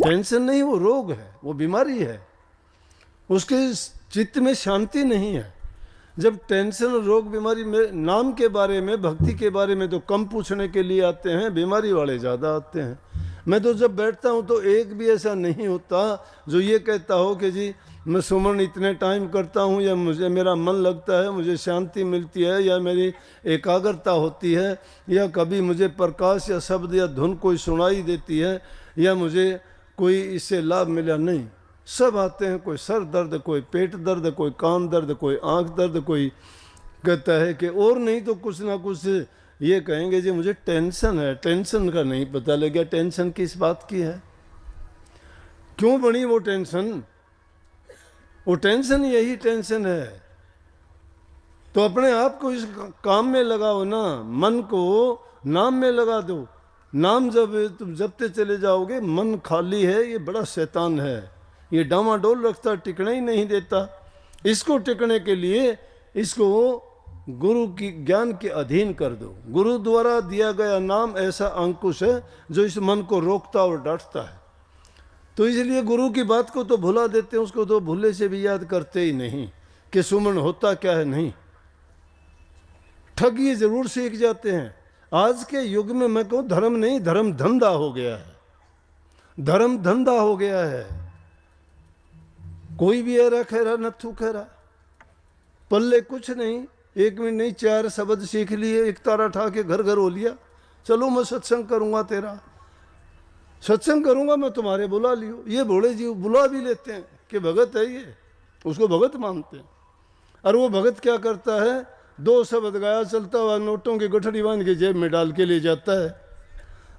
Tension नहीं, वो रोग है, वो बीमारी है, उसके चित्त में शांति नहीं है। जब टेंशन, रोग, बीमारी में नाम के बारे में, भक्ति के बारे में तो कम पूछने के लिए आते हैं, बीमारी वाले ज़्यादा आते हैं। मैं तो जब बैठता हूँ तो एक भी ऐसा नहीं होता जो ये कहता हो कि जी मैं सुमन इतने टाइम करता हूँ, या मुझे मेरा मन लगता है, मुझे शांति मिलती है, या मेरी एकाग्रता होती है, या कभी मुझे प्रकाश या शब्द या धुन कोई सुनाई देती है, या मुझे कोई इससे लाभ मिला। नहीं, सब आते हैं, कोई सर दर्द, कोई पेट दर्द, कोई कान दर्द, कोई आंख दर्द, कोई कहता है कि और नहीं तो कुछ ना कुछ ये कहेंगे जी मुझे टेंशन है। टेंशन का नहीं पता लग गया टेंशन किस बात की है, क्यों बनी वो टेंशन। वो टेंशन यही टेंशन है। तो अपने आप को इस काम में लगाओ ना, मन को नाम में लगा दो। नाम जब तुम जपते चले जाओगे, मन खाली है, ये बड़ा शैतान है, ये डामाडोल रखता, टिकने ही नहीं देता। इसको टिकने के लिए इसको गुरु की ज्ञान के अधीन कर दो। गुरु द्वारा दिया गया नाम ऐसा अंकुश है जो इस मन को रोकता और डांटता है। तो इसलिए गुरु की बात को तो भुला देते हैं, उसको तो भूले से भी याद करते ही नहीं कि सुमन होता क्या है। नहीं, ठग ये जरूर सीख जाते हैं। आज के युग में मैं कहूँ धर्म नहीं, धर्म धंधा हो गया है। धर्म धंधा हो गया है। कोई भी ऐरा खैरा नथु खैरा, पल्ले कुछ नहीं, एक मिनट नहीं, 4 शब्द सीख लिए, एक तारा ठा के घर घर हो लिया। चलो मैं सत्संग करूंगा, तेरा सत्संग करूंगा, मैं तुम्हारे बुला लियो। ये भोले जी बुला भी लेते हैं कि भगत है ये, उसको भगत मानते हैं। और वो भगत क्या करता है, 2 शब्द गाया, चलता हुआ नोटों की गठड़ी बांध के जेब में डाल के ले जाता है।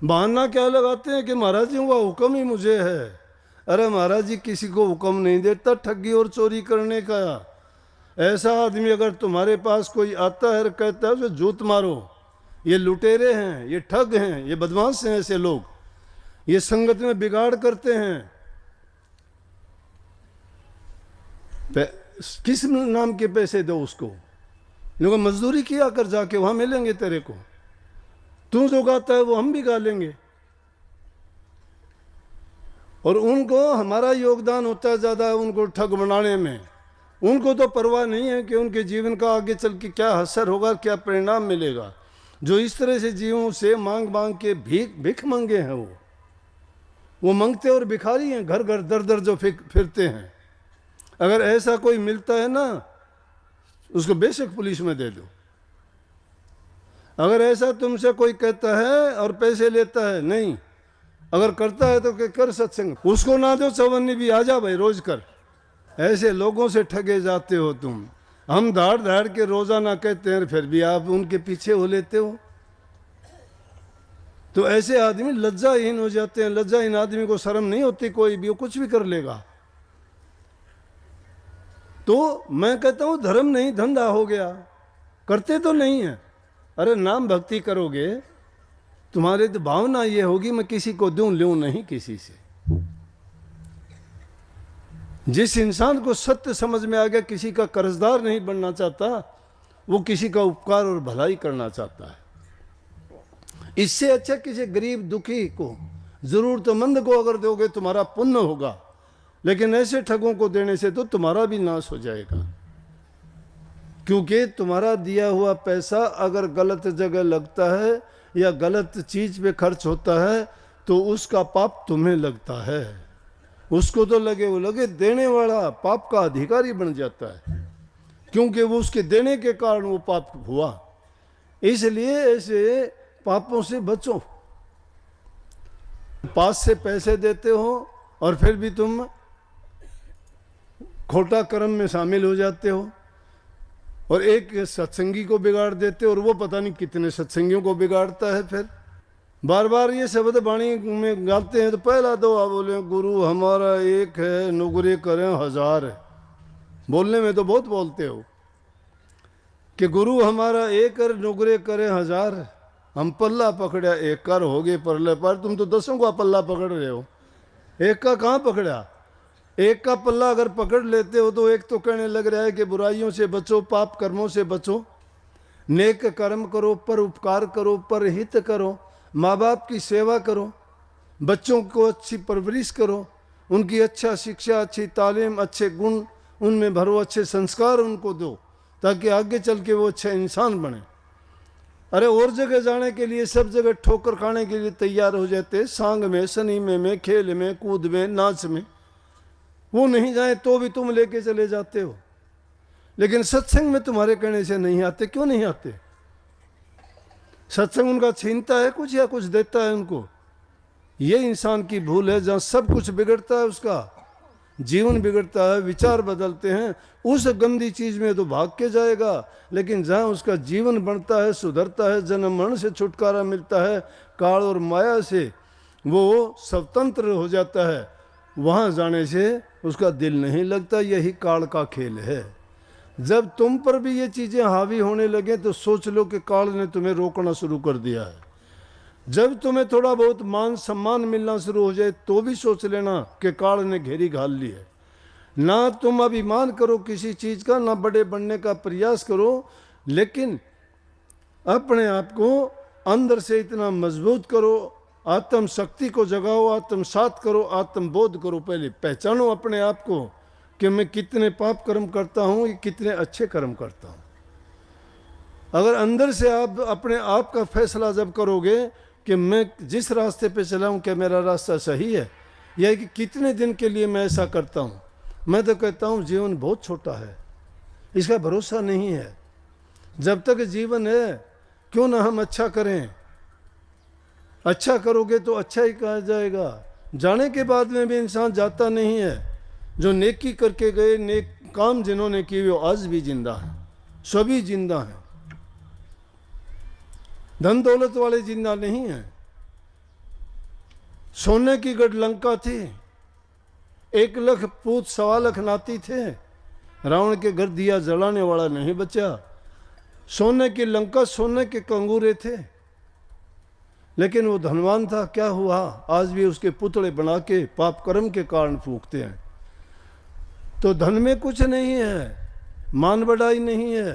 बहाना क्या लगाते हैं कि महाराज जी वो हुक्म ही मुझे है। अरे महाराज जी किसी को हुक्म नहीं देता ठगी और चोरी करने का। ऐसा आदमी अगर तुम्हारे पास कोई आता है और कहता है उसे जूत मारो, ये लुटेरे हैं, ये ठग हैं, ये बदमाश हैं, ऐसे लोग ये संगत में बिगाड़ करते हैं, किस नाम के पैसे दो उसको? लोग मजदूरी किया कर, जाके वहां मिलेंगे तेरे को। तू जो गाता है वो हम भी गा लेंगे। और उनको हमारा योगदान होता है ज़्यादा उनको ठग बनाने में। उनको तो परवाह नहीं है कि उनके जीवन का आगे चल के क्या असर होगा, क्या परिणाम मिलेगा। जो इस तरह से जीवों से मांग मांग के भिख मंगे हैं, वो मंगते और भिखारी हैं, घर घर दर दर जो फिरते हैं। अगर ऐसा कोई मिलता है ना, उसको बेशक पुलिस में दे दो। अगर ऐसा तुमसे कोई कहता है और पैसे लेता है, नहीं, अगर करता है तो कर सत्संग, उसको ना दो चवन्नी भी, आ जा भाई रोज कर। ऐसे लोगों से ठगे जाते हो तुम। हम धाड़ धाड़ के रोजाना कहते हैं, फिर भी आप उनके पीछे हो लेते हो। तो ऐसे आदमी लज्जाहीन हो जाते हैं। लज्जाहीन आदमी को शर्म नहीं होती, कोई भी वो कुछ भी कर लेगा। तो मैं कहता हूं धर्म नहीं धंधा हो गया। करते तो नहीं है। अरे नाम भक्ति करोगे, तुम्हारे तो भावना ये होगी मैं किसी को दूं, लूं नहीं किसी से। जिस इंसान को सत्य समझ में आ गया, किसी का कर्जदार नहीं बनना चाहता, वो किसी का उपकार और भलाई करना चाहता है। इससे अच्छा किसी गरीब दुखी को, जरूरतमंद को अगर दोगे तुम्हारा पुण्य होगा। लेकिन ऐसे ठगों को देने से तो तुम्हारा भी नाश हो जाएगा। क्योंकि तुम्हारा दिया हुआ पैसा अगर गलत जगह लगता है या गलत चीज पे खर्च होता है तो उसका पाप तुम्हें लगता है। उसको तो लगे वो लगे, देने वाला पाप का अधिकारी बन जाता है, क्योंकि वो उसके देने के कारण वो पाप हुआ। इसलिए ऐसे पापों से बचो। पास से पैसे देते हो और फिर भी तुम खोटा कर्म में शामिल हो जाते हो, और एक सत्संगी को बिगाड़ देते हो, और वो पता नहीं कितने सत्संगियों को बिगाड़ता है। फिर बार बार ये शब्द वाणी में गाते हैं तो पहला तो आप बोले गुरु हमारा एक है, नुगरे करें 1000 है। बोलने में तो बहुत बोलते हो कि गुरु हमारा एक है, नुगरे करें 1000। हम पल्ला पकड़ा एक कर हो गए परले पर, तुम तो 10 का पल्ला पकड़ रहे हो, एक का कहाँ पकड़ा। एक का पल्ला अगर पकड़ लेते हो तो एक तो कहने लग रहा है कि बुराइयों से बचो, पाप कर्मों से बचो, नेक कर्म करो, पर उपकार करो, पर हित करो, माँ बाप की सेवा करो। बच्चों को अच्छी परवरिश करो, उनकी अच्छा शिक्षा, अच्छी तालीम, अच्छे गुण उनमें भरो, अच्छे संस्कार उनको दो, ताकि आगे चल के वो अच्छा इंसान बने। अरे और जगह जाने के लिए सब जगह ठोकर खाने के लिए तैयार हो जाते, सांग में, सनीमे में, खेल में, कूद में, नाच में, वो नहीं जाए तो भी तुम लेके चले जाते हो। लेकिन सत्संग में तुम्हारे कहने से नहीं आते। क्यों नहीं आते? सत्संग उनका छीनता है कुछ या कुछ देता है उनको? ये इंसान की भूल है। जहाँ सब कुछ बिगड़ता है, उसका जीवन बिगड़ता है, विचार बदलते हैं, उस गंदी चीज में तो भाग के जाएगा। लेकिन जहाँ उसका जीवन बनता है, सुधरता है, जन्म मरण से छुटकारा मिलता है, काल और माया से वो स्वतंत्र हो जाता है, वहाँ जाने से उसका दिल नहीं लगता। यही काल का खेल है। जब तुम पर भी ये चीज़ें हावी होने लगे तो सोच लो कि काल ने तुम्हें रोकना शुरू कर दिया है। जब तुम्हें थोड़ा बहुत मान सम्मान मिलना शुरू हो जाए तो भी सोच लेना कि काल ने घेरी घाल ली है। ना तुम अभिमान करो किसी चीज़ का, ना बड़े बनने का प्रयास करो, लेकिन अपने आप को अंदर से इतना मजबूत करो, आत्म शक्ति को जगाओ, आत्मसात करो, आत्मबोध करो। पहले पहचानो अपने आप को कि मैं कितने पाप कर्म करता हूँ, ये कितने अच्छे कर्म करता हूँ। अगर अंदर से आप अपने आप का फैसला जब करोगे कि मैं जिस रास्ते पे चला हूँ क्या मेरा रास्ता सही है, या कि कितने दिन के लिए मैं ऐसा करता हूँ। मैं तो कहता हूँ जीवन बहुत छोटा है, इसका भरोसा नहीं है। जब तक जीवन है क्यों ना हम अच्छा करें। अच्छा करोगे तो अच्छा ही कहा जाएगा। जाने के बाद में भी इंसान जाता नहीं है। जो नेकी करके गए, नेक काम जिन्होंने किए वो आज भी जिंदा हैं, सभी जिंदा हैं। धन दौलत वाले जिंदा नहीं हैं। सोने की गढ़ लंका थी, 1 लाख पूत 1.25 लाख नाती थे, रावण के घर दिया जलाने वाला नहीं बचा। सोने की लंका, सोने के कंगूरे थे, लेकिन वो धनवान था। क्या हुआ? आज भी उसके पुतले बना के पाप कर्म के कारण फूंकते हैं। तो धन में कुछ नहीं है, मान बढ़ाई नहीं है,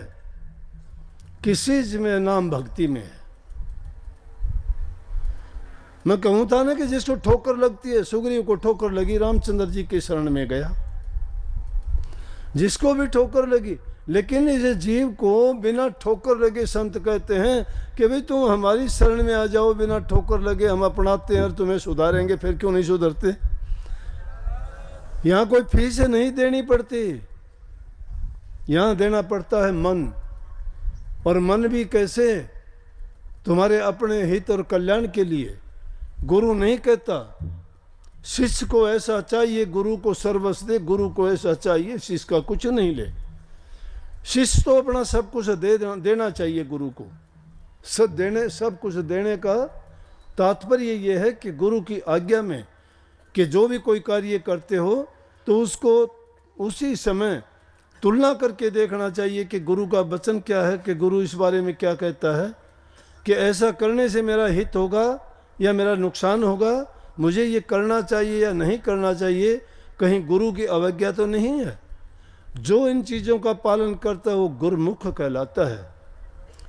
किसी में नाम भक्ति में है। मैं कहूँ था ना कि जिसको ठोकर लगती है, सुग्रीव को ठोकर लगी, रामचंद्र जी के शरण में गया। जिसको भी ठोकर लगी, लेकिन इस जीव को बिना ठोकर लगे संत कहते हैं कि भाई तुम हमारी शरण में आ जाओ, बिना ठोकर लगे हम अपनाते हैं और तुम्हें सुधारेंगे। फिर क्यों नहीं सुधरते? यहाँ कोई फीस नहीं देनी पड़ती, यहाँ देना पड़ता है मन। और मन भी कैसे? तुम्हारे अपने हित और कल्याण के लिए। गुरु नहीं कहता शिष्य को ऐसा चाहिए, गुरु को सर्वस्व दे, गुरु को ऐसा चाहिए, शिष्य का कुछ नहीं ले। शिष्य तो अपना सब कुछ देना चाहिए गुरु को। सब कुछ देने का तात्पर्य ये है कि गुरु की आज्ञा में कि जो भी कोई कार्य करते हो तो उसको उसी समय तुलना करके देखना चाहिए कि गुरु का वचन क्या है, कि गुरु इस बारे में क्या कहता है, कि ऐसा करने से मेरा हित होगा या मेरा नुकसान होगा, मुझे ये करना चाहिए या नहीं करना चाहिए, कहीं गुरु की अवज्ञा तो नहीं है। जो इन चीज़ों का पालन करता है वो गुरुमुख कहलाता है,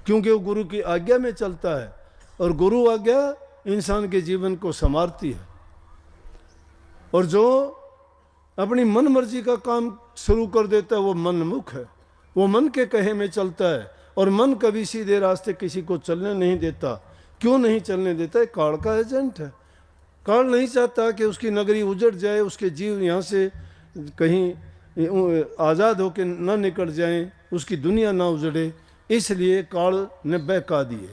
क्योंकि वो गुरु की आज्ञा में चलता है। और गुरु आज्ञा इंसान के जीवन को संवारती है। और जो अपनी मन मर्जी का काम शुरू कर देता है वो मनमुख है, वो मन के कहे में चलता है। और मन कभी सीधे रास्ते किसी को चलने नहीं देता। क्यों नहीं चलने देता? है काल का एजेंट है। काल नहीं चाहता कि उसकी नगरी उजड़ जाए, उसके जीव यहाँ से कहीं आज़ाद होकर न निकल जाएं, उसकी दुनिया ना उजड़े। इसलिए काल ने बहका दिए।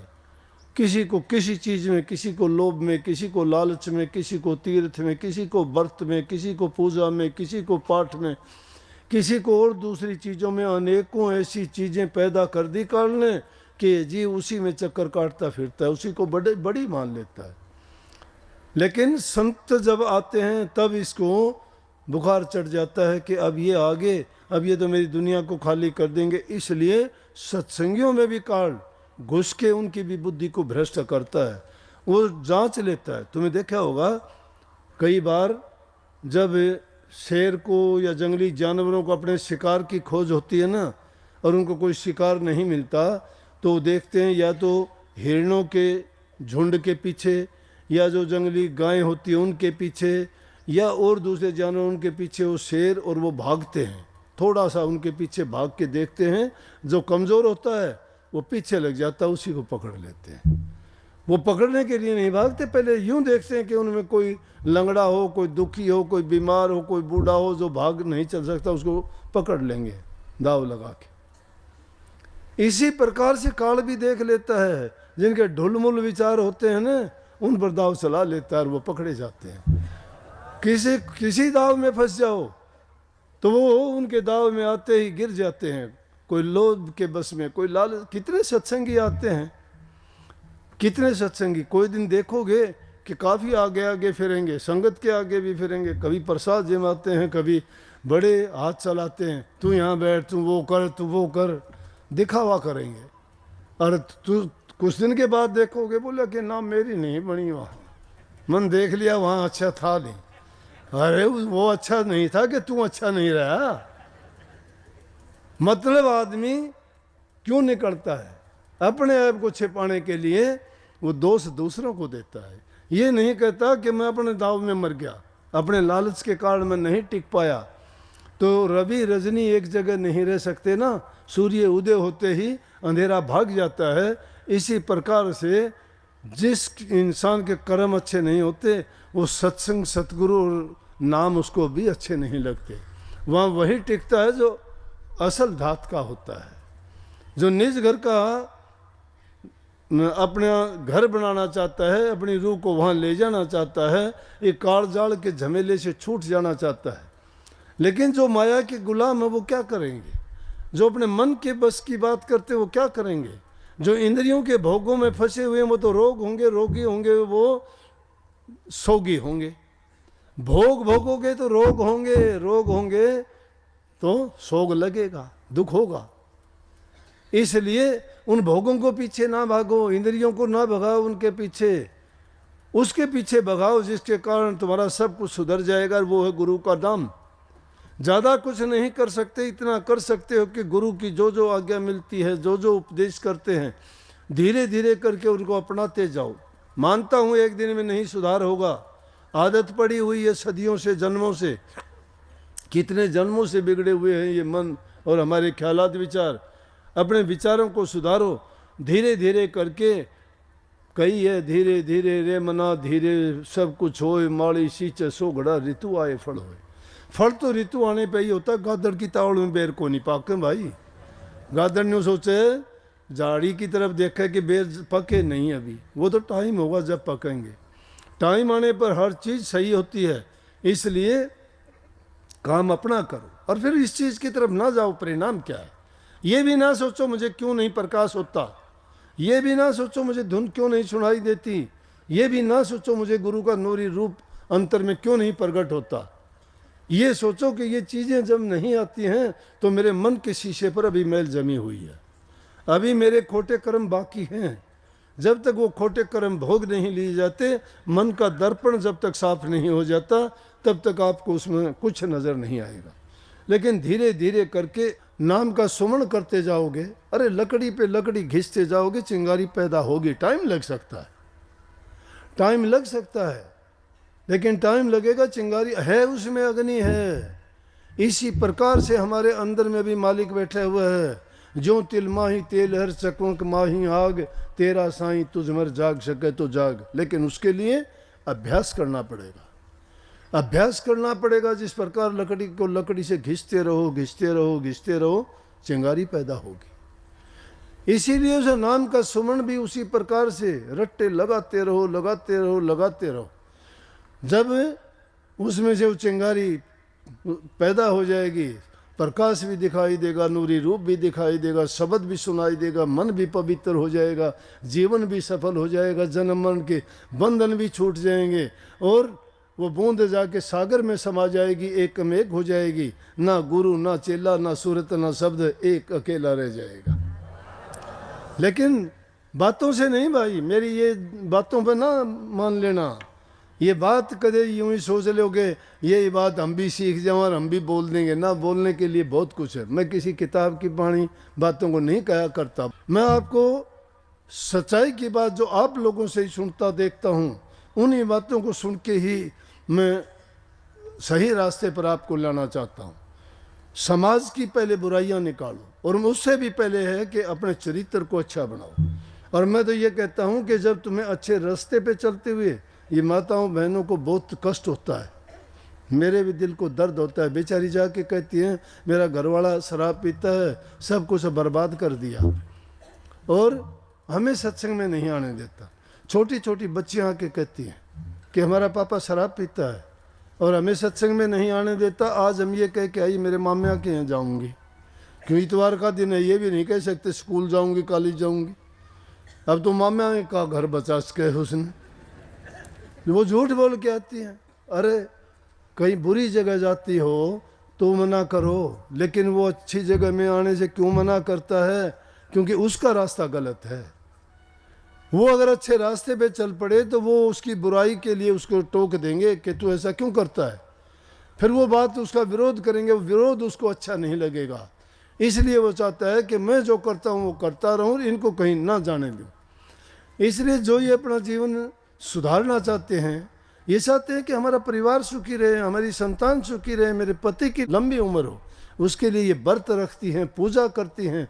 किसी को किसी चीज़ में, किसी को लोभ में, किसी को लालच में, किसी को तीर्थ में, किसी को व्रत में, किसी को पूजा में, किसी को पाठ में, किसी को और दूसरी चीज़ों में, अनेकों ऐसी चीज़ें पैदा कर दी काल ने कि जीव उसी में चक्कर काटता फिरता है, उसी को बड़ी मान लेता है। लेकिन संत जब आते हैं तब इसको बुखार चढ़ जाता है कि अब ये आगे, अब ये तो मेरी दुनिया को खाली कर देंगे। इसलिए सत्संगियों में भी काल घुस के उनकी भी बुद्धि को भ्रष्ट करता है, वो जांच लेता है। तुम्हें देखा होगा कई बार जब शेर को या जंगली जानवरों को अपने शिकार की खोज होती है ना, और उनको कोई शिकार नहीं मिलता, तो देखते हैं या तो हिरणों के झुंड के पीछे या जो जंगली गाय होती है उनके पीछे, या और दूसरे जानवर उनके पीछे, वो शेर, और वो भागते हैं, थोड़ा सा उनके पीछे भाग के देखते हैं, जो कमज़ोर होता है वो पीछे लग जाता है, उसी को पकड़ लेते हैं। वो पकड़ने के लिए नहीं भागते, पहले यूं देखते हैं कि उनमें कोई लंगड़ा हो, कोई दुखी हो, कोई बीमार हो, कोई बूढ़ा हो जो भाग नहीं चल सकता, उसको पकड़ लेंगे दाव लगा के। इसी प्रकार से काल भी देख लेता है, जिनके ढुलमुल विचार होते हैं ना, उन पर दाव चला लेता है और वो पकड़े जाते हैं। किसी दाव में फंस जाओ तो वो उनके दाव में आते ही गिर जाते हैं, कोई लोभ के बस में, कोई लालच। कितने सत्संगी आते हैं, कितने सत्संगी, कोई दिन देखोगे कि काफ़ी आगे आगे फिरेंगे, संगत के आगे भी फिरेंगे, कभी प्रसाद जमाते हैं, कभी बड़े हाथ चलाते हैं, तू यहाँ बैठ, तू वो कर, तू वो कर, दिखावा करेंगे। और तू कुछ दिन के बाद देखोगे, बोला कि ना मेरी नहीं बनी वहाँ, मन देख लिया वहाँ अच्छा था नहीं। अरे वो अच्छा नहीं था कि तू अच्छा नहीं रहा। मतलब आदमी क्यों निकलता है? अपने आप को छिपाने के लिए वो दोष दूसरों को देता है। ये नहीं कहता कि मैं अपने दाव में मर गया, अपने लालच के कारण मैं नहीं टिक पाया। तो रवि रजनी एक जगह नहीं रह सकते ना, सूर्य उदय होते ही अंधेरा भाग जाता है। इसी प्रकार से जिस इंसान के कर्म अच्छे नहीं होते, वो सत्संग, सतगुरु और नाम उसको भी अच्छे नहीं लगते। वहाँ वही टिकता है जो असल धात का होता है, जो निज घर का अपना घर बनाना चाहता है, अपनी रूह को वहाँ ले जाना चाहता है, एक कालजाल के झमेले से छूट जाना चाहता है। लेकिन जो माया के गुलाम है वो क्या करेंगे? जो अपने मन के बस की बात करते वो क्या करेंगे? जो इंद्रियों के भोगों में फंसे हुए हैं वो तो रोग होंगे, रोगी होंगे, वो सोगी होंगे। भोग भोगोगे तो रोग होंगे, रोग होंगे तो सोग लगेगा, दुख होगा। इसलिए उन भोगों को पीछे ना भागो, इंद्रियों को ना भगाओ उनके पीछे, उसके पीछे भगाओ जिसके कारण तुम्हारा सब कुछ सुधर जाएगा। वो है गुरु का नाम। ज़्यादा कुछ नहीं कर सकते, इतना कर सकते हो कि गुरु की जो जो आज्ञा मिलती है, जो जो उपदेश करते हैं, धीरे धीरे करके उनको अपनाते जाओ। मानता हूँ एक दिन में नहीं सुधार होगा, आदत पड़ी हुई है सदियों से, जन्मों से, कितने जन्मों से बिगड़े हुए हैं ये मन और हमारे ख्यालात, विचार। अपने विचारों को सुधारो धीरे धीरे करके। कही है धीरे धीरे रे मना धीरे सब कुछ होए, माड़ी सींचे सो घड़ा ऋतु आए फल होए। फल तो ऋतु आने पे ही होता। गादड़ की तावड़ में बेर को नहीं पाके भाई। गादड़ ने सोचे झाड़ी की तरफ देखा कि बेर पके नहीं अभी, वो तो टाइम होगा जब पकेंगे। टाइम आने पर हर चीज़ सही होती है। इसलिए काम अपना करो और फिर इस चीज़ की तरफ ना जाओ। परिणाम क्या है ये भी ना सोचो मुझे क्यों नहीं प्रकाश होता, ये भी ना सोचो मुझे धुन क्यों नहीं सुनाई देती, ये भी ना सोचो मुझे गुरु का नूरी रूप अंतर में क्यों नहीं प्रकट होता। ये सोचो कि ये चीज़ें जब नहीं आती हैं तो मेरे मन के शीशे पर अभी मैल जमी हुई है, अभी मेरे खोटे कर्म बाकी हैं। जब तक वो खोटे कर्म भोग नहीं लिए जाते, मन का दर्पण जब तक साफ नहीं हो जाता, तब तक आपको उसमें कुछ नज़र नहीं आएगा। लेकिन धीरे धीरे करके नाम का सुमन करते जाओगे, अरे लकड़ी पे लकड़ी घिसते जाओगे, चिंगारी पैदा होगी। टाइम लग सकता है, टाइम लग सकता है, लेकिन टाइम लगेगा। चिंगारी है, उसमें अग्नि है। इसी प्रकार से हमारे अंदर में भी मालिक बैठे हुए है। जो तिल माही तेल हर चकोंक माही आग, तेरा साईं तुझ मर जाग सके तो जाग। लेकिन उसके लिए अभ्यास करना पड़ेगा, अभ्यास करना पड़ेगा। जिस प्रकार लकड़ी को लकड़ी से घिसते रहो, घिसते रहो, घिसते रहो, चिंगारी पैदा होगी। इसीलिए उस नाम का सुमन भी उसी प्रकार से रट्टे लगाते रहो, लगाते रहो, लगाते रहो। जब उसमें से वो चिंगारी पैदा हो जाएगी, प्रकाश भी दिखाई देगा, नूरी रूप भी दिखाई देगा, शब्द भी सुनाई देगा, मन भी पवित्र हो जाएगा, जीवन भी सफल हो जाएगा, जन्म मरण के बंधन भी छूट जाएंगे और वो बूंद जाके सागर में समा जाएगी, एक में एक हो जाएगी। ना गुरु, ना चेला, ना सूरत, ना शब्द, एक अकेला रह जाएगा। लेकिन बातों से नहीं भाई, मेरी ये बातों पर ना मान लेना। ये बात कदे यूं ही सोच लोगे ये बात हम भी सीख जाओ और हम भी बोल देंगे ना। बोलने के लिए बहुत कुछ है। मैं किसी किताब की पढ़ी बातों को नहीं कहा करता। मैं आपको सच्चाई की बात जो आप लोगों से ही सुनता देखता हूँ, उन्हीं बातों को सुन के ही मैं सही रास्ते पर आपको लाना चाहता हूँ। समाज की पहले बुराइयां निकालो, और उससे भी पहले है कि अपने चरित्र को अच्छा बनाओ। और मैं तो ये कहता हूँ कि जब तुम्हें अच्छे रास्ते पे चलते हुए ये माताओं बहनों को बहुत कष्ट होता है, मेरे भी दिल को दर्द होता है। बेचारी जाके कहती हैं मेरा घरवाला शराब पीता है, सब कुछ बर्बाद कर दिया और हमें सत्संग में नहीं आने देता। छोटी छोटी बच्चियाँ आके कहती हैं कि हमारा पापा शराब पीता है और हमें सत्संग में नहीं आने देता। आज हम ये कह के आई मेरे माम्या के यहाँ जाऊँगी, क्यों इतवार का दिन है, ये भी नहीं कह सकते स्कूल जाऊँगी कॉलेज जाऊँगी। अब तो माम्या का घर बचा के उसने, वो झूठ बोल के आती हैं। अरे कहीं बुरी जगह जाती हो तो मना करो, लेकिन वो अच्छी जगह में आने से क्यों मना करता है? क्योंकि उसका रास्ता गलत है। वो अगर अच्छे रास्ते पे चल पड़े तो वो उसकी बुराई के लिए उसको टोक देंगे कि तू ऐसा क्यों करता है, फिर वो बात उसका विरोध करेंगे, वो विरोध उसको अच्छा नहीं लगेगा। इसलिए वो चाहता है कि मैं जो करता हूँ वो करता रहूँ, इनको कहीं ना जाने दूँ। इसलिए जो ये अपना जीवन सुधारना चाहते हैं, ये चाहते हैं कि हमारा परिवार सुखी रहे, हमारी संतान सुखी रहे, मेरे पति की लंबी उम्र हो, उसके लिए ये व्रत रखती हैं, पूजा करती हैं,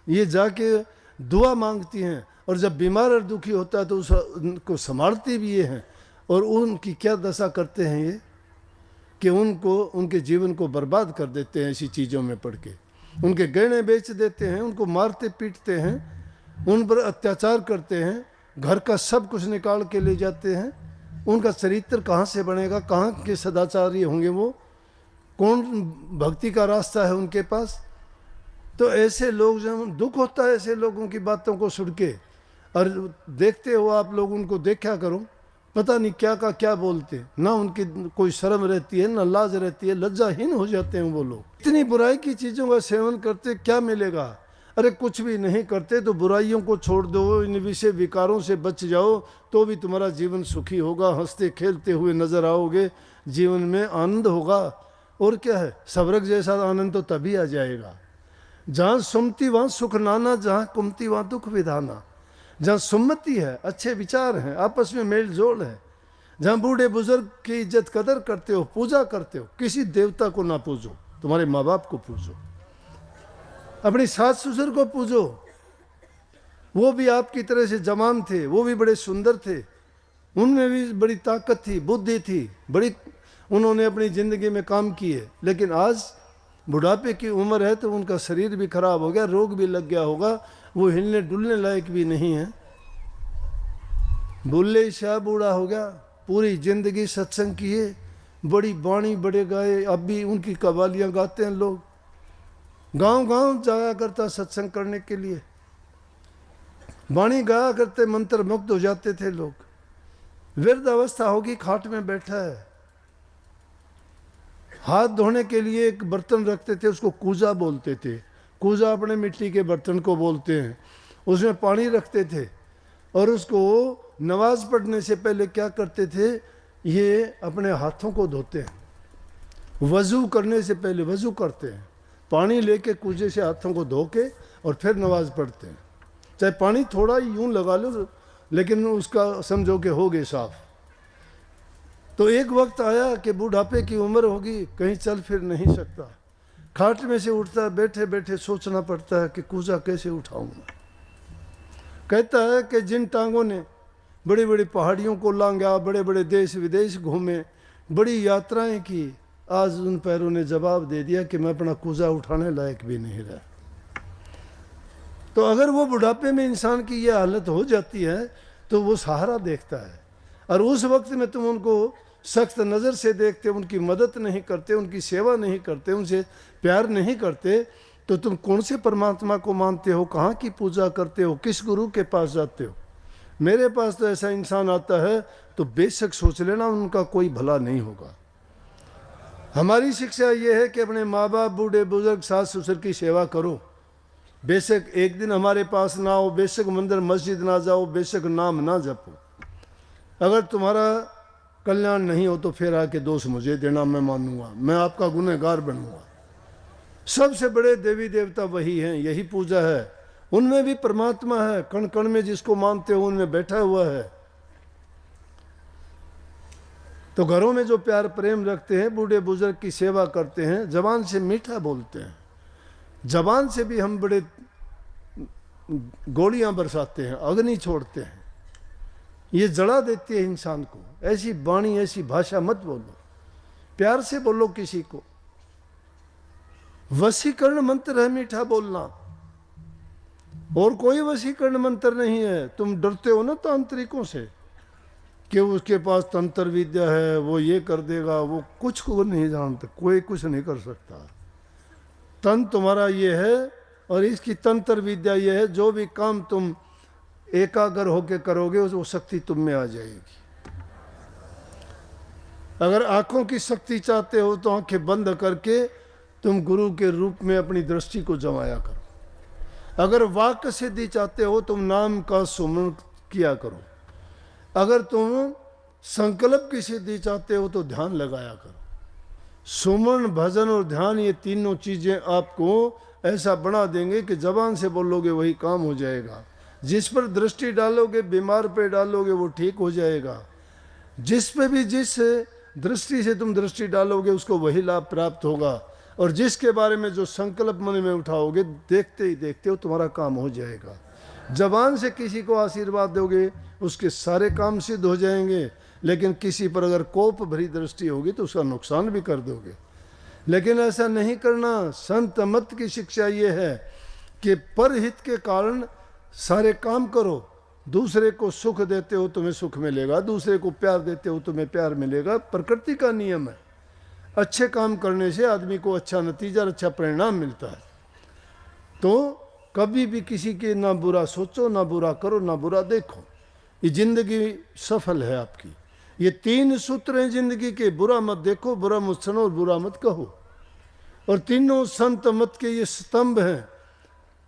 ये जाके दुआ मांगती हैं, और जब बीमार और दुखी होता है तो उनको संभालती भी ये हैं। और उनकी क्या दशा करते हैं ये कि उनको उनके जीवन को बर्बाद कर देते हैं ऐसी चीज़ों में पड़ के। उनके गहने बेच देते हैं, उनको मारते पीटते हैं, उन पर अत्याचार करते हैं, घर का सब कुछ निकाल के ले जाते हैं। उनका चरित्र कहाँ से बनेगा, कहाँ के सदाचारी होंगे वो, कौन भक्ति का रास्ता है उनके पास? तो ऐसे लोग, जब दुख होता है ऐसे लोगों की बातों को सुन के, और देखते हो आप लोग उनको देखा करो, पता नहीं क्या का क्या बोलते, ना उनकी कोई शर्म रहती है ना लाज रहती है, लज्जाहीन हो जाते हैं वो लोग। इतनी बुराई की चीज़ों का सेवन करते क्या मिलेगा? अरे कुछ भी नहीं करते तो बुराइयों को छोड़ दो, इन विषय विकारों से बच जाओ तो भी तुम्हारा जीवन सुखी होगा, हंसते खेलते हुए नजर आओगे, जीवन में आनंद होगा। और क्या है, स्वर्ग जैसा आनंद तो तभी आ जाएगा। जहाँ सुमति वहाँ सुख नाना, जहाँ कुमति वहाँ दुख विधाना। जहाँ सुमति है, अच्छे विचार हैं, आपस में मेल जोल है, जहाँ बूढ़े बुजुर्ग की इज्जत कदर करते हो, पूजा करते हो, किसी देवता को ना पूजो, तुम्हारे माँ बाप को पूजो, अपनी सास ससुर को पूजो। वो भी आपकी तरह से जवान थे, वो भी बड़े सुंदर थे, उनमें भी बड़ी ताकत थी, बुद्धि थी, बड़ी उन्होंने अपनी ज़िंदगी में काम किए। लेकिन आज बुढ़ापे की उम्र है तो उनका शरीर भी खराब हो गया, रोग भी लग गया होगा, वो हिलने डुलने लायक भी नहीं है। बुल्ले शाह बूढ़ा हो गया, पूरी जिंदगी सत्संग किए, बड़ी बाणी बड़े गाए, अब भी उनकी कव्वालियाँ गाते हैं लोग, गांव गांव जाया करता सत्संग करने के लिए, बाणी गाया करते, मंत्र मुग्ध हो जाते थे लोग। वृद्ध अवस्था होगी, खाट में बैठा है, हाथ धोने के लिए एक बर्तन रखते थे, उसको कूजा बोलते थे। कूजा अपने मिट्टी के बर्तन को बोलते हैं। उसमें पानी रखते थे और उसको नमाज पढ़ने से पहले क्या करते थे, ये अपने हाथों को धोते हैं। वज़ू करने से पहले वज़ू करते हैं, पानी लेके कूजे से हाथों को धो के और फिर नमाज पढ़ते हैं। चाहे पानी थोड़ा ही यूं लगा लो, लेकिन उसका समझो कि हो गए साफ। तो एक वक्त आया कि बुढ़ापे की उम्र होगी, कहीं चल फिर नहीं सकता, खाट में से उठता है, बैठे बैठे सोचना पड़ता है कि कूजा कैसे उठाऊंगा। कहता है कि जिन टांगों ने बड़ी बड़ी पहाड़ियों को लांघा, बड़े बड़े देश विदेश घूमे, बड़ी यात्राएं की, आज उन पैरों ने जवाब दे दिया कि मैं अपना कूजा उठाने लायक भी नहीं रहा। तो अगर वो बुढ़ापे में इंसान की ये हालत हो जाती है तो वो सहारा देखता है, और उस वक्त में तुम उनको सख्त नज़र से देखते, उनकी मदद नहीं करते, उनकी सेवा नहीं करते, उनसे प्यार नहीं करते, तो तुम कौन से परमात्मा को मानते हो, कहाँ की पूजा करते हो, किस गुरु के पास जाते हो? मेरे पास तो ऐसा इंसान आता है तो बेशक सोच लेना उनका कोई भला नहीं होगा। हमारी शिक्षा ये है कि अपने माँ बाप, बूढ़े बुजुर्ग, सास ससुर की सेवा करो। बेशक एक दिन हमारे पास ना हो, बेशक मंदिर मस्जिद ना जाओ, बेशक नाम ना जपो, अगर तुम्हारा कल्याण नहीं हो तो फिर आके दोष मुझे देना, मैं मानूंगा, मैं आपका गुनहगार बनूंगा। सबसे बड़े देवी देवता वही हैं, यही पूजा है, उनमें भी परमात्मा है, कण कण में जिसको मानते हो उनमें बैठा हुआ है। तो घरों में जो प्यार प्रेम रखते हैं, बूढ़े बुजुर्ग की सेवा करते हैं, जबान से मीठा बोलते हैं, जबान से भी हम बड़े गोलियां बरसाते हैं, अग्नि छोड़ते हैं, ये जला देती है इंसान को। ऐसी वाणी ऐसी भाषा मत बोलो, प्यार से बोलो किसी को। वशीकरण मंत्र है मीठा बोलना, और कोई वशीकरण मंत्र नहीं है। तुम डरते हो ना तांत्रिकों से कि उसके पास तंत्र विद्या है, वो ये कर देगा, वो कुछ को नहीं जानते, कोई कुछ नहीं कर सकता। तन तुम्हारा ये है और इसकी तंत्र विद्या ये है, जो भी काम तुम एकाग्र होके करोगे वो शक्ति तुम में आ जाएगी। अगर आंखों की शक्ति चाहते हो तो आंखें बंद करके तुम गुरु के रूप में अपनी दृष्टि को जमाया करो। अगर वाक सिद्धि चाहते हो तुम नाम का सुमरण किया करो। अगर तुम संकल्प की सिद्धि चाहते हो तो ध्यान लगाया करो। सुमरण, भजन और ध्यान, ये तीनों चीजें आपको ऐसा बना देंगे कि जबान से बोलोगे वही काम हो जाएगा। जिस पर दृष्टि डालोगे, बीमार पे डालोगे, वो ठीक हो जाएगा। जिस पे भी जिस दृष्टि से तुम दृष्टि डालोगे उसको वही लाभ प्राप्त होगा। और जिसके बारे में जो संकल्प मन में उठाओगे, देखते ही देखते हो तुम्हारा काम हो जाएगा। जबान से किसी को आशीर्वाद दोगे उसके सारे काम सिद्ध हो जाएंगे, लेकिन किसी पर अगर कोप भरी दृष्टि होगी तो उसका नुकसान भी कर दोगे। लेकिन ऐसा नहीं करना। संत मत की शिक्षा ये है कि परहित के कारण सारे काम करो। दूसरे को सुख देते हो तुम्हें सुख मिलेगा, दूसरे को प्यार देते हो तुम्हें प्यार मिलेगा। प्रकृति का नियम है। अच्छे काम करने से आदमी को अच्छा नतीजा, अच्छा परिणाम मिलता है। तो कभी भी किसी के ना बुरा सोचो, ना बुरा करो, ना बुरा देखो। ये जिंदगी सफल है आपकी। ये 3 सूत्र हैं जिंदगी के। बुरा मत देखो, बुरा मत सुनो और बुरा मत कहो। और तीनों संत मत के ये स्तंभ हैं।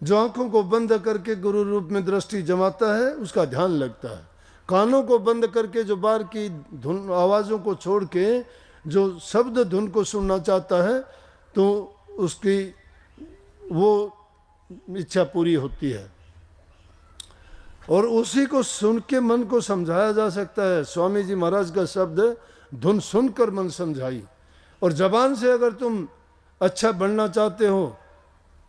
जो आंखों को बंद करके गुरु रूप में दृष्टि जमाता है उसका ध्यान लगता है। कानों को बंद करके जो बाहर की धुन आवाज़ों को छोड़ के जो शब्द धुन को सुनना चाहता है तो उसकी वो इच्छा पूरी होती है। और उसी को सुन के मन को समझाया जा सकता है। स्वामी जी महाराज का शब्द, धुन सुनकर मन समझाई। और जबान से अगर तुम अच्छा बनना चाहते हो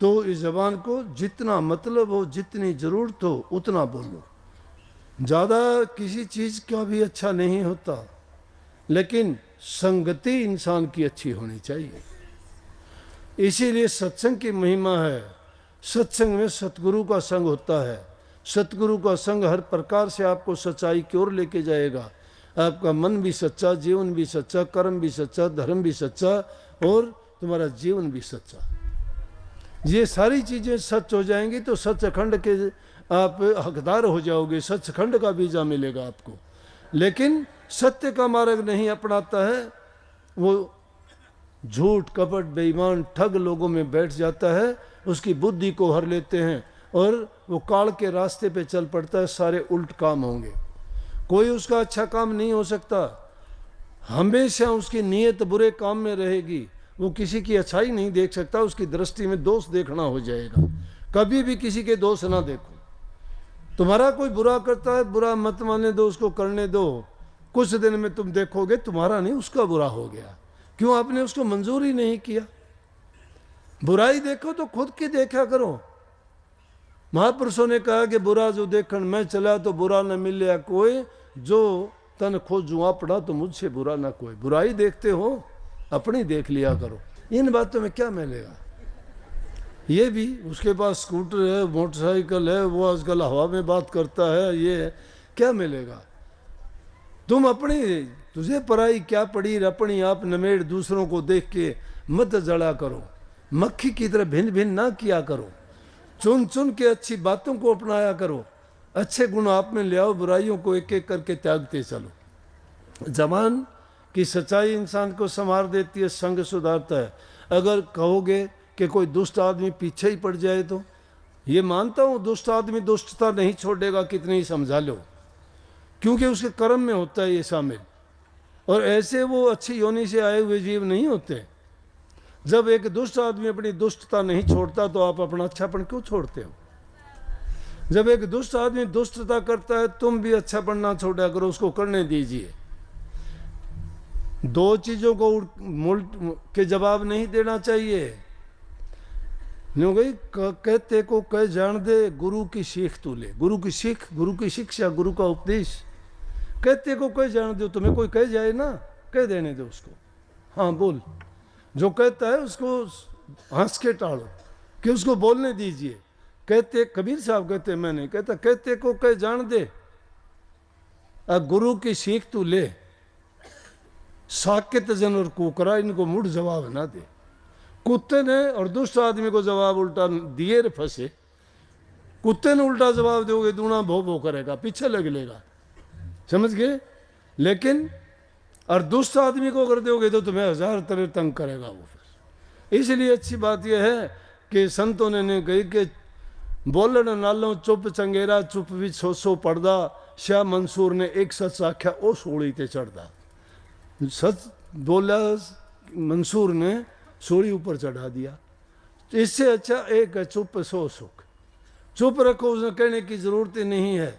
तो इस जबान को जितना मतलब हो, जितनी जरूरत हो उतना बोलो। ज़्यादा किसी चीज़ का भी अच्छा नहीं होता, लेकिन संगति इंसान की अच्छी होनी चाहिए। इसीलिए सत्संग की महिमा है। सत्संग में सतगुरु का संग होता है। सतगुरु का संग हर प्रकार से आपको सच्चाई की ओर लेके जाएगा। आपका मन भी सच्चा, जीवन भी सच्चा, कर्म भी सच्चा, धर्म भी सच्चा और तुम्हारा जीवन भी सच्चा। ये सारी चीज़ें सच हो जाएंगी तो सचखंड के आप हकदार हो जाओगे। सचखंड का वीजा मिलेगा आपको। लेकिन सत्य का मार्ग नहीं अपनाता है, वो झूठ कपट बेईमान ठग लोगों में बैठ जाता है, उसकी बुद्धि को हर लेते हैं और वो काल के रास्ते पे चल पड़ता है। सारे उल्ट काम होंगे, कोई उसका अच्छा काम नहीं हो सकता। हमेशा उसकी नीयत बुरे काम में रहेगी। वो किसी की अच्छाई नहीं देख सकता, उसकी दृष्टि में दोष देखना हो जाएगा। कभी भी किसी के दोष ना देखो। तुम्हारा कोई बुरा करता है, बुरा मत मानने दो, उसको करने दो। कुछ दिन में तुम देखोगे तुम्हारा नहीं उसका बुरा हो गया। क्यों? आपने उसको मंजूर ही नहीं किया। बुराई देखो तो खुद की देखा करो। महापुरुषों ने कहा कि बुरा जो देखण मैं चला तो बुरा न मिले कोई, जो तन खोजू आपड़ा तो मुझसे बुरा ना कोई। बुराई देखते हो अपनी देख लिया करो। इन बातों में क्या मिलेगा? ये भी उसके पास स्कूटर है, मोटरसाइकिल है, वो आजकल हवा में बात करता है, ये क्या मिलेगा? तुम अपनी, तुझे पराई क्या पड़ी, अपनी आप नमेड़ दूसरों को देख के मत जड़ा करो। मक्खी की तरह भिन्न भिन्न ना किया करो। चुन चुन के अच्छी बातों को अपनाया करो। अच्छे गुण आप में ले आओ, बुराइयों को एक एक करके त्यागते चलो। जबान की सच्चाई इंसान को संवार देती है, संग सुधारता है। अगर कहोगे कि कोई दुष्ट आदमी पीछे ही पड़ जाए तो ये मानता हूँ दुष्ट आदमी दुष्टता नहीं छोड़ेगा, कितने ही समझा लो, क्योंकि उसके कर्म में होता है ये शामिल। और ऐसे वो अच्छी योनि से आए हुए जीव नहीं होते। जब एक दुष्ट आदमी अपनी दुष्टता नहीं छोड़ता तो आप अपना अच्छापन क्यों छोड़ते हो? जब एक दुष्ट आदमी दुष्टता करता है तुम भी अच्छा बनना छोड़ा करो, उसको करने दीजिए। दो चीज़ों को के जवाब नहीं देना चाहिए। न्यों गई कहते को कह जान दे, गुरु की सीख तू ले। गुरु की सीख, गुरु की शिक्षा, गुरु का उपदेश। कहते को कह जान दो, तुम्हें कोई कह जाए ना, कह देने दो उसको। हाँ बोल, जो कहता है उसको हंस के टालो कि उसको बोलने दीजिए। कहते, कबीर साहब कहते, मैं नहीं कहता, कहते को कह जान दे, गुरु की सीख तू ले। साकेत जन और कुकरा, इनको मुड़ जवाब ना दे। कुत्ते ने और दुष्ट आदमी को जवाब उल्टा दिए रे फंसे। कुत्ते ने उल्टा जवाब दोगे, दूना भो भो करेगा, पीछे लग लेगा, समझ गए। लेकिन और दुष्ट आदमी को अगर दोगे तो तुम्हें हजार तरह तंग करेगा वो फिर। इसलिए अच्छी बात यह है कि संतों ने कही कि बोलन नालों चुप चंगेरा, चुप भी सो सो पड़दा। शाह मंसूर ने एक सच आख्या, ओ सोड़ी ते चढ़दा। सच बोला मंसूर ने, सोड़ी ऊपर चढ़ा दिया। इससे अच्छा एक है चुप सो सुख। चुप रखो, उसने कहने की जरूरत ही नहीं है,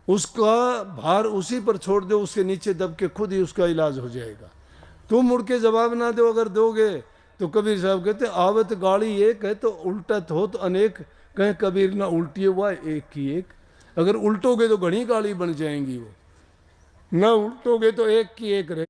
उसका भार उसी पर छोड़ दो, उसके नीचे दब के खुद ही उसका इलाज हो जाएगा। तुम मुड़ के जवाब ना दो, अगर दोगे तो कबीर साहब कहते आवत गाड़ी एक है तो उल्टत हो तो अनेक। कहें कबीर ना उल्टी हुआ एक की एक। अगर उल्टोगे तो घनी गाली बन जाएंगी, वो ना उल्टोगे तो एक की एक रहे।